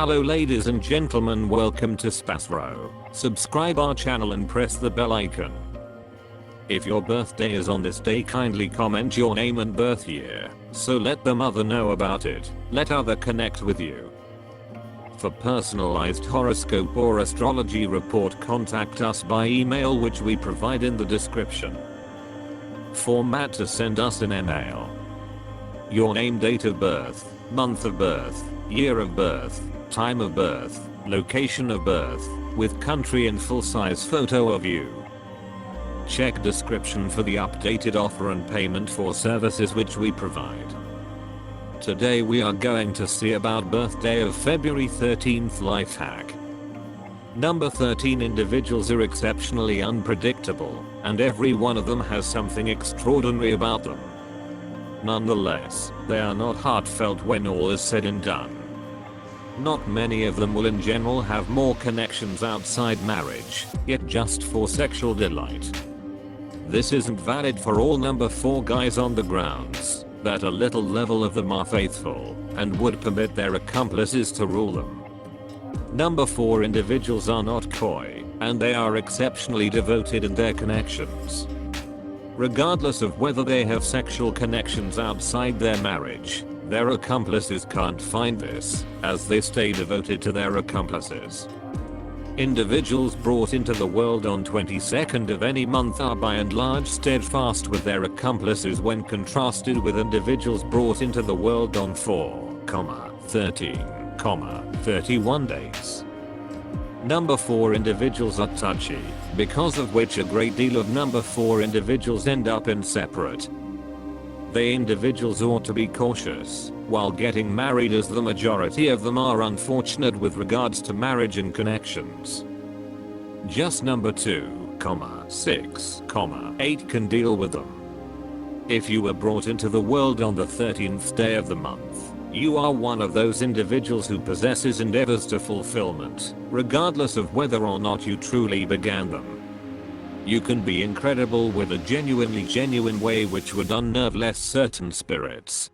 Hello ladies and gentlemen, welcome to SPASRO. Subscribe our channel and press the bell icon. If your birthday is on this day, kindly comment your name and birth year, so let the mother know about it. Let other connect with you. For personalized horoscope or astrology report, contact us by email, which we provide in the description. Format to send us an email: your name, date of birth, month of birth, year of birth, time of birth, location of birth, with country and full-size photo of you. Check description for the updated offer and payment for services which we provide. Today we are going to see about birthday of February 13th life hack. Number 13 individuals are exceptionally unpredictable, and every one of them has something extraordinary about them. Nonetheless, they are not heartfelt when all is said and done. Not many of them will in general have more connections outside marriage, yet just for sexual delight. This isn't valid for all number 4 guys on the grounds that a little level of them are faithful and would permit their accomplices to rule them. Number 4 individuals are not coy, and they are exceptionally devoted in their connections. Regardless of whether they have sexual connections outside their marriage, their accomplices can't find this, as they stay devoted to their accomplices. Individuals brought into the world on 22nd of any month are by and large steadfast with their accomplices when contrasted with individuals brought into the world on 4,13,31 days. Number 4 individuals are touchy, because of which a great deal of number 4 individuals end up in separate. They individuals ought to be cautious while getting married, as the majority of them are unfortunate with regards to marriage and connections. Just number 2, 6, 8 can deal with them. If you were brought into the world on the 13th day of the month, you are one of those individuals who possesses endeavors to fulfillment, regardless of whether or not you truly began them. You can be incredible with a genuine way which would unnerve less certain spirits.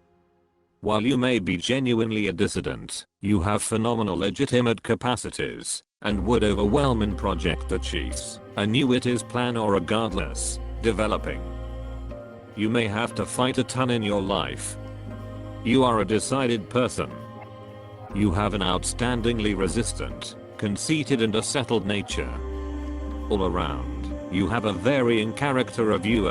While you may be genuinely a dissident, you have phenomenal legitimate capacities, and would overwhelm and project the chiefs, annuities plan, or regardless, developing. You may have to fight a ton in your life. You are a decided person. You have an outstandingly resistant, conceited and a settled nature. All around, you have a varying character of you.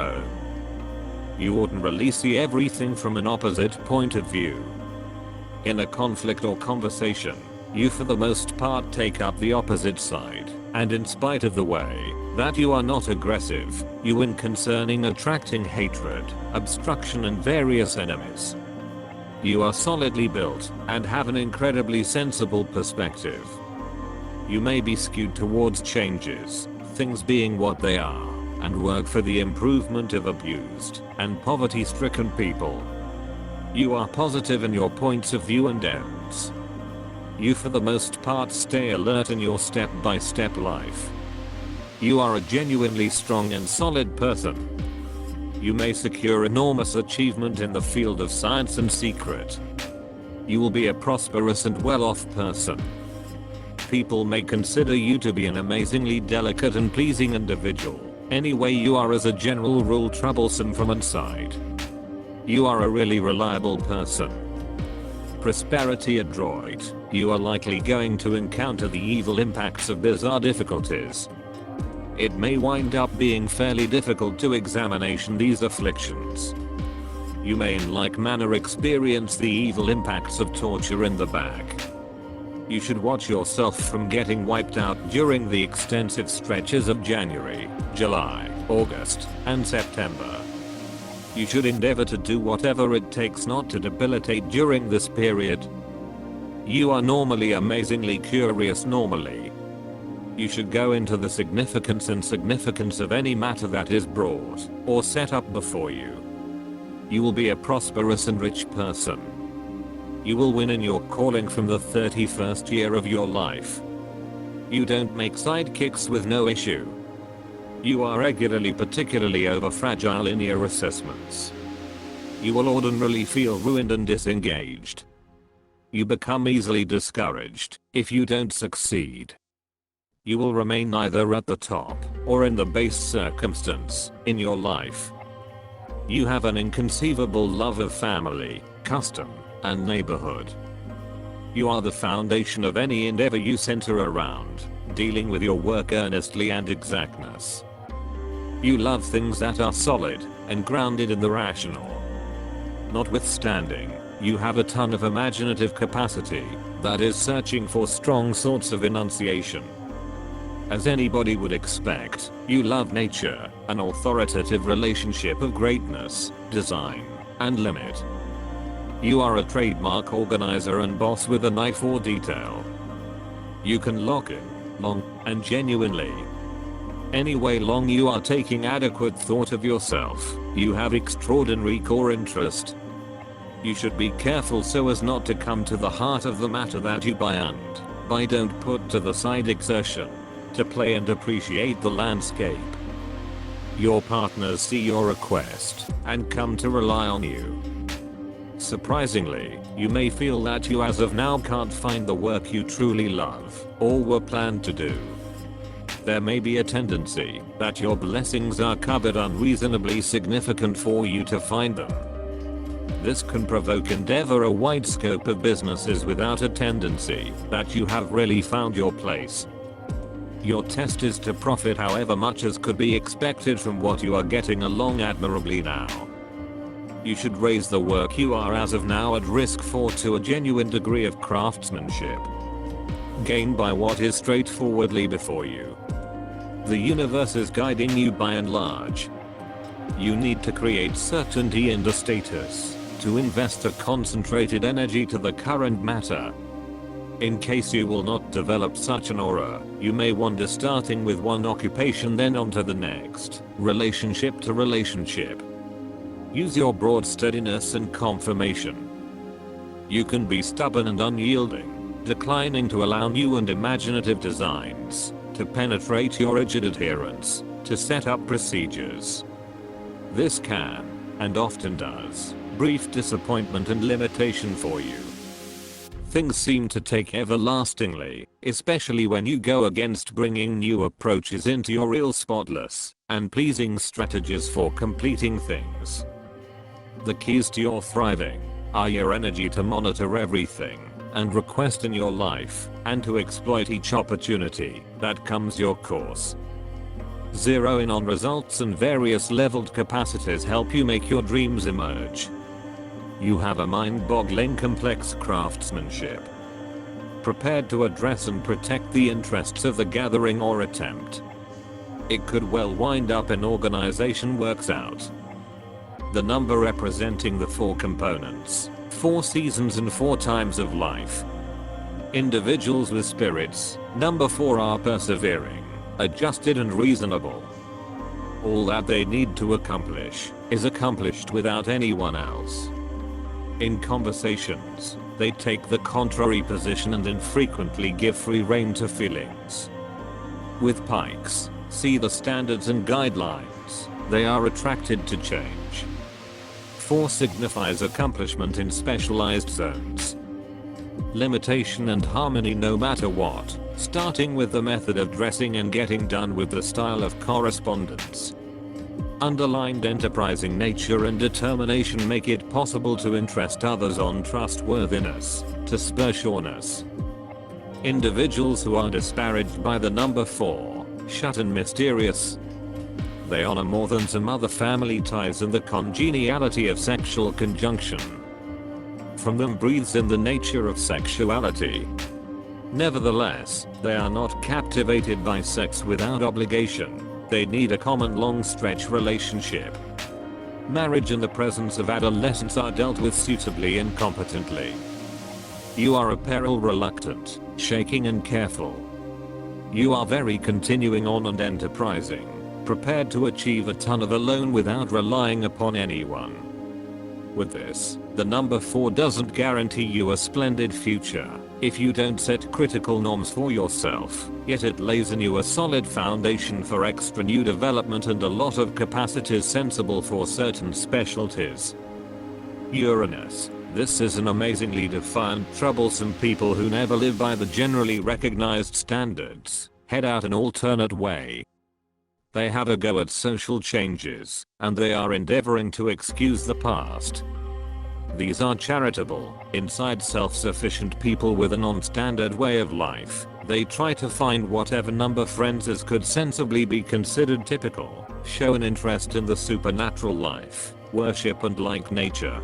You ordinarily see everything from an opposite point of view. In a conflict or conversation, you for the most part take up the opposite side, and in spite of the way that you are not aggressive, you win concerning attracting hatred, obstruction and various enemies. You are solidly built and have an incredibly sensible perspective. You may be skewed towards changes, things being what they are, and work for the improvement of abused and poverty-stricken people. You are positive in your points of view and ends. You for the most part stay alert in your step-by-step life. You are a genuinely strong and solid person. You may secure enormous achievement in the field of science and secret. You will be a prosperous and well-off person. People may consider you to be an amazingly delicate and pleasing individual. Anyway, you are as a general rule troublesome from inside. You are a really reliable person. Prosperity adroit, you are likely going to encounter the evil impacts of bizarre difficulties. It may wind up being fairly difficult to examination these afflictions. You may in like manner experience the evil impacts of torture in the back. You should watch yourself from getting wiped out during the extensive stretches of January, July, August, and September. You should endeavor to do whatever it takes not to debilitate during this period. You are normally amazingly curious normally. You should go into the significance of any matter that is brought or set up before you. You will be a prosperous and rich person. You will win in your calling from the 31st year of your life. You don't make sidekicks with no issue. You are regularly particularly over-fragile in your assessments. You will ordinarily feel ruined and disengaged. You become easily discouraged if you don't succeed. You will remain either at the top or in the base circumstance in your life. You have an inconceivable love of family, custom, and neighborhood. You are the foundation of any endeavor you center around, dealing with your work earnestly and exactness. You love things that are solid and grounded in the rational. Notwithstanding, you have a ton of imaginative capacity that is searching for strong sorts of enunciation. As anybody would expect, you love nature, an authoritative relationship of greatness, design, and limit. You are a trademark organizer and boss with an eye for detail. You can lock in, long, and genuinely. Any way long you are taking adequate thought of yourself, you have extraordinary core interest. You should be careful so as not to come to the heart of the matter that you buy and by don't put to the side exertion to play and appreciate the landscape. Your partners see your request and come to rely on you. Surprisingly, you may feel that you as of now can't find the work you truly love or were planned to do. There may be a tendency that your blessings are covered unreasonably significant for you to find them. This can provoke endeavor a wide scope of businesses without a tendency that you have really found your place. Your test is to profit however much as could be expected from what you are getting along admirably now. You should raise the work you are as of now at risk for to a genuine degree of craftsmanship, gained by what is straightforwardly before you. The universe is guiding you by and large. You need to create certainty in the status, to invest a concentrated energy to the current matter. In case you will not develop such an aura, you may wander starting with one occupation then on to the next, relationship to relationship. Use your broad steadiness and confirmation. You can be stubborn and unyielding, declining to allow new and imaginative designs to penetrate your rigid adherence, to set up procedures. This can, and often does, brief disappointment and limitation for you. Things seem to take everlastingly, especially when you go against bringing new approaches into your real spotless and pleasing strategies for completing things. The keys to your thriving are your energy to monitor everything and request in your life, and to exploit each opportunity that comes your course. Zero in on results and various leveled capacities help you make your dreams emerge. You have a mind-boggling complex craftsmanship, prepared to address and protect the interests of the gathering or attempt. It could well wind up an organization works out. The number representing the 4 components, 4 seasons and 4 times of life. Individuals with spirits, number 4 are persevering, adjusted and reasonable. All that they need to accomplish is accomplished without anyone else. In conversations, they take the contrary position and infrequently give free rein to feelings. With pikes, see the standards and guidelines, they are attracted to change. 4 signifies accomplishment in specialized zones. Limitation and harmony no matter what, starting with the method of dressing and getting done with the style of correspondence. Underlined enterprising nature and determination make it possible to interest others on trustworthiness, to spur sureness. Individuals who are disparaged by the number 4, shut and mysterious. They honor more than some other family ties and the congeniality of sexual conjunction. From them breathes in the nature of sexuality. Nevertheless, they are not captivated by sex without obligation. They need a common long-stretch relationship. Marriage and the presence of adolescence are dealt with suitably and competently. You are a peril reluctant, shaking and careful. You are very continuing on and enterprising, prepared to achieve a ton of alone without relying upon anyone. With this, the number 4 doesn't guarantee you a splendid future if you don't set critical norms for yourself, yet it lays in you a solid foundation for extra new development and a lot of capacities sensible for certain specialties. Uranus, This is an amazingly defiant, troublesome people who never live by the generally recognized standards, head out an alternate way. They have a go at social changes, and they are endeavoring to excuse the past. These are charitable, inside self-sufficient people with a non-standard way of life. They try to find whatever number friends could sensibly be considered typical, show an interest in the supernatural life, worship and like nature.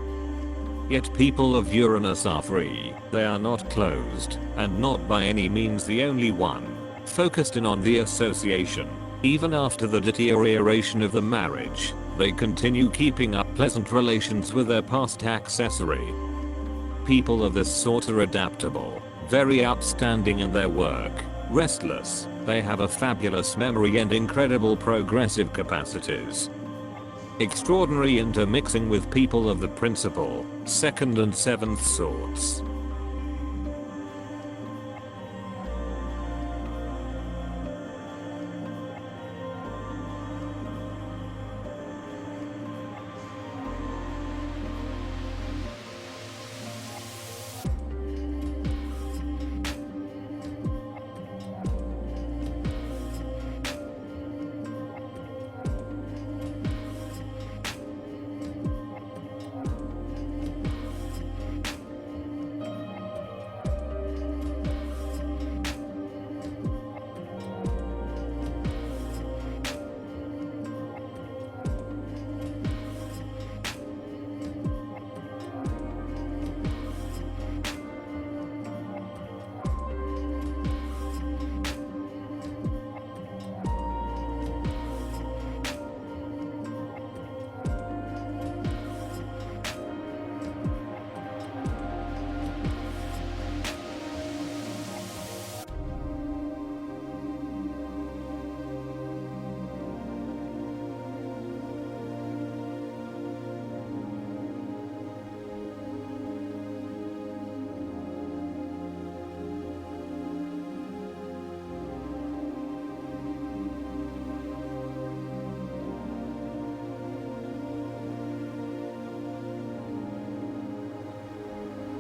Yet people of Uranus are free, they are not closed, and not by any means the only one, focused in on the association. Even after the deterioration of the marriage, they continue keeping up pleasant relations with their past accessory. People of this sort are adaptable, very outstanding in their work, restless, they have a fabulous memory and incredible progressive capacities. Extraordinary intermixing with people of the principal, second and seventh sorts.